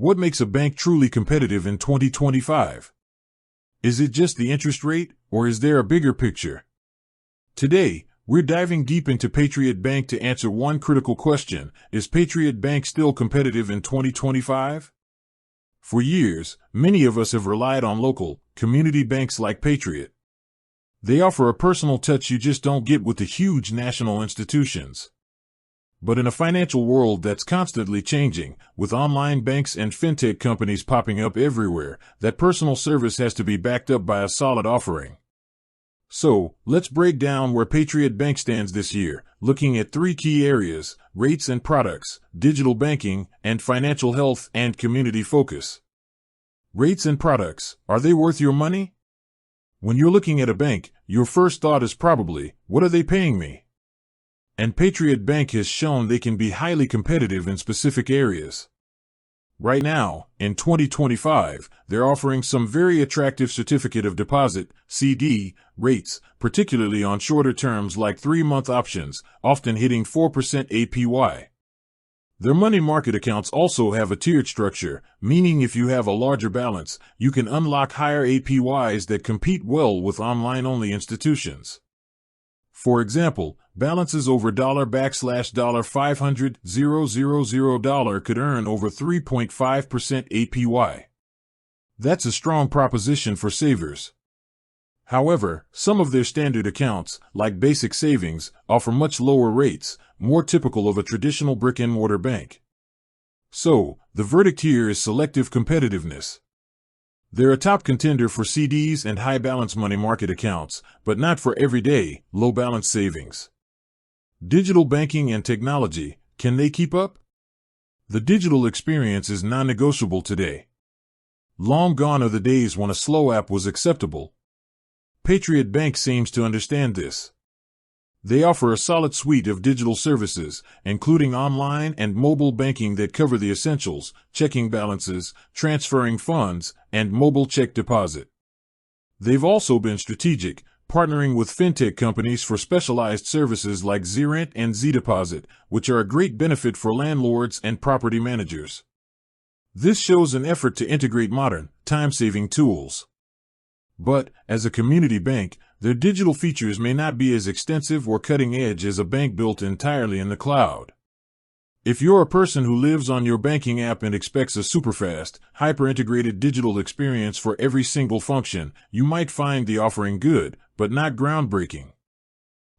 What makes a bank truly competitive in 2025? Is it just the interest rate, or is there a bigger picture? Today, we're diving deep into Patriot Bank to answer one critical question: is Patriot Bank still competitive in 2025? For years, many of us have relied on local, community banks like Patriot. They offer a personal touch you just don't get with the huge national institutions. But in a financial world that's constantly changing, with online banks and fintech companies popping up everywhere, that personal service has to be backed up by a solid offering. So, let's break down where Patriot Bank stands this year, looking at three key areas: rates and products, digital banking, and financial health and community focus. Rates and products, are they worth your money? When you're looking at a bank, your first thought is probably, what are they paying me? And Patriot Bank has shown they can be highly competitive in specific areas. Right now, in 2025, they're offering some very attractive certificate of deposit, CD, rates, particularly on shorter terms like 3-month options, often hitting 4% APY. Their money market accounts also have a tiered structure, meaning if you have a larger balance, you can unlock higher APYs that compete well with online-only institutions. For example, balances over $$500,000 could earn over 3.5% APY. That's a strong proposition for savers. However, some of their standard accounts, like basic savings, offer much lower rates, more typical of a traditional brick-and-mortar bank. So, the verdict here is selective competitiveness. They're a top contender for CDs and high-balance money market accounts, but not for everyday, low-balance savings. Digital banking and technology, can they keep up? The digital experience is non-negotiable today. Long gone are the days when a slow app was acceptable. Patriot Bank seems to understand this. They offer a solid suite of digital services, including online and mobile banking that cover the essentials: checking balances, transferring funds, and mobile check deposit. They've also been strategic, partnering with fintech companies for specialized services like zRent and zDeposit, which are a great benefit for landlords and property managers. This shows an effort to integrate modern, time-saving tools. But, as a community bank, their digital features may not be as extensive or cutting-edge as a bank built entirely in the cloud. If you're a person who lives on your banking app and expects a superfast, hyper-integrated digital experience for every single function, you might find the offering good, but not groundbreaking.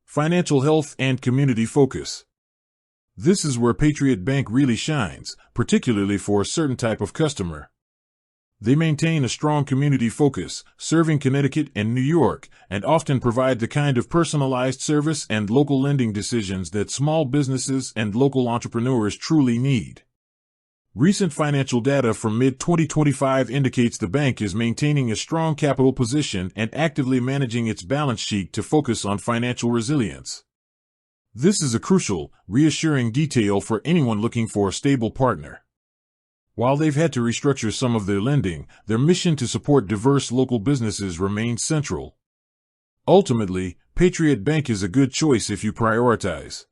Financial health and community focus. This is where Patriot Bank really shines, particularly for a certain type of customer. They maintain a strong community focus, serving Connecticut and New York, and often provide the kind of personalized service and local lending decisions that small businesses and local entrepreneurs truly need. Recent financial data from mid-2025 indicates the bank is maintaining a strong capital position and actively managing its balance sheet to focus on financial resilience. This is a crucial, reassuring detail for anyone looking for a stable partner. While they've had to restructure some of their lending, their mission to support diverse local businesses remains central. Ultimately, Patriot Bank is a good choice if you prioritize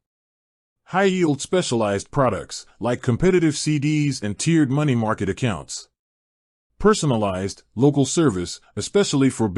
high-yield specialized products, like competitive CDs and tiered money market accounts. Personalized, local service, especially for